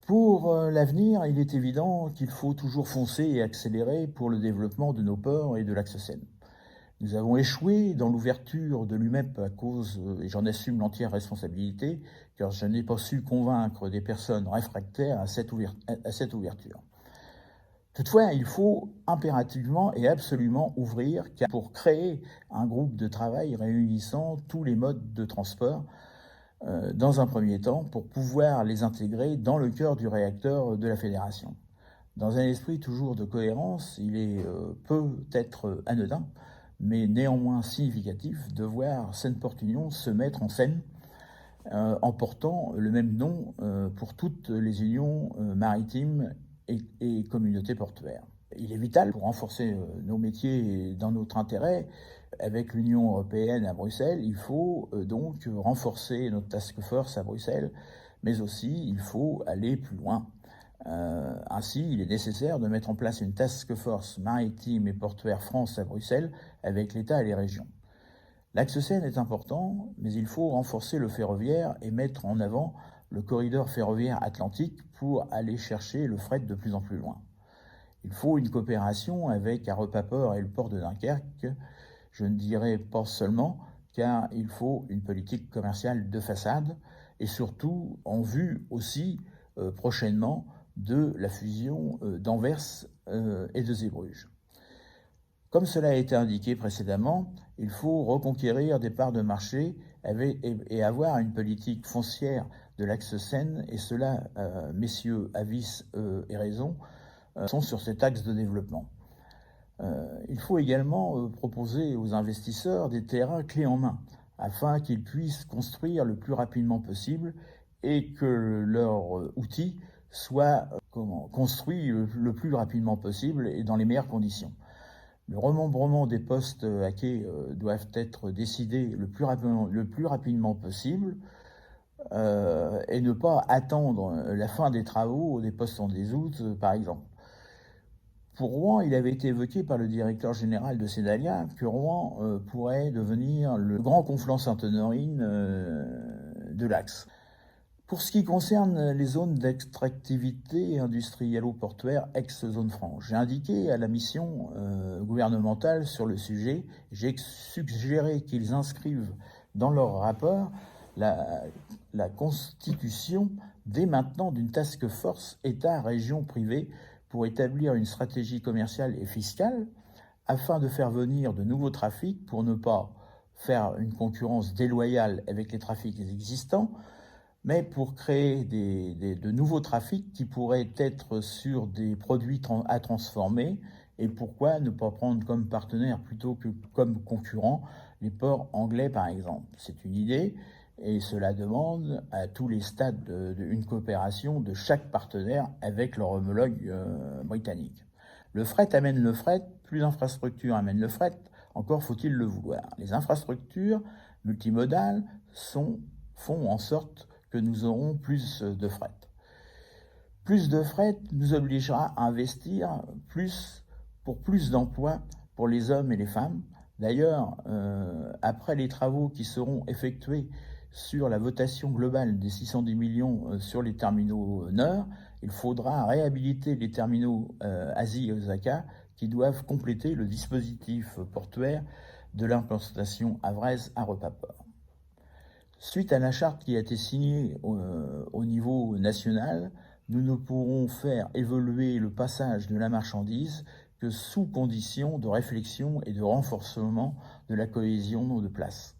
Pour l'avenir, il est évident qu'il faut toujours foncer et accélérer pour le développement de nos ports et de l'axe Seine. Nous avons échoué dans l'ouverture de l'UMEP à cause, et j'en assume l'entière responsabilité, car je n'ai pas su convaincre des personnes réfractaires à cette ouverture. Toutefois, il faut impérativement et absolument ouvrir pour créer un groupe de travail réunissant tous les modes de transport dans un premier temps pour pouvoir les intégrer dans le cœur du réacteur de la fédération. Dans un esprit toujours de cohérence, il est peut-être anodin, mais néanmoins significatif de voir Seine-Porte-Union se mettre en scène en portant le même nom pour toutes les unions maritimes et communautés portuaires. Il est vital pour renforcer nos métiers dans notre intérêt. Avec l'Union européenne à Bruxelles, il faut donc renforcer notre task force à Bruxelles, mais aussi il faut aller plus loin. Ainsi, il est nécessaire de mettre en place une task force maritime et portuaire France à Bruxelles avec l'État et les régions. L'axe Seine est important, mais il faut renforcer le ferroviaire et mettre en avant le corridor ferroviaire atlantique pour aller chercher le fret de plus en plus loin. Il faut une coopération avec Arepaport et le port de Dunkerque, je ne dirais pas seulement, car il faut une politique commerciale de façade et surtout en vue aussi prochainement de la fusion d'Anvers et de Zeebrugge. Comme cela a été indiqué précédemment, il faut reconquérir des parts de marché et avoir une politique foncière de l'axe Seine, et cela, messieurs Avis et Raison, sont sur cet axe de développement. Il faut également proposer aux investisseurs des terrains clés en main, afin qu'ils puissent construire le plus rapidement possible et que leur outil soit construit le plus rapidement possible et dans les meilleures conditions. Le remembrement des postes à quai doivent être décidés le plus rapidement possible et ne pas attendre la fin des travaux des postes en désoute, par exemple. Pour Rouen, il avait été évoqué par le directeur général de Sedalia que Rouen pourrait devenir le grand conflant Sainte-Honorine de l'Axe. Pour ce qui concerne les zones d'extractivité industrielle-portuaire ex-zone franche, j'ai indiqué à la mission gouvernementale sur le sujet, j'ai suggéré qu'ils inscrivent dans leur rapport la constitution dès maintenant d'une task force État-région-privé pour établir une stratégie commerciale et fiscale afin de faire venir de nouveaux trafics pour ne pas faire une concurrence déloyale avec les trafics existants, mais pour créer de nouveaux trafics qui pourraient être sur des produits à transformer. Et pourquoi ne pas prendre comme partenaire plutôt que comme concurrent les ports anglais, par exemple? C'est une idée, et cela demande à tous les stades une coopération de chaque partenaire avec leur homologue britannique. Le fret amène le fret, plus d'infrastructures amènent le fret, encore faut-il le vouloir. Les infrastructures multimodales font en sorte que nous aurons plus de fret. Plus de fret nous obligera à investir pour plus d'emplois pour les hommes et les femmes. D'ailleurs, après les travaux qui seront effectués sur la votation globale des 610 millions sur les terminaux Nord, il faudra réhabiliter les terminaux Asie et Osaka qui doivent compléter le dispositif portuaire de l'implantation Havraise-Arepaport. Suite à la charte qui a été signée au niveau national, nous ne pourrons faire évoluer le passage de la marchandise que sous condition de réflexion et de renforcement de la cohésion de place.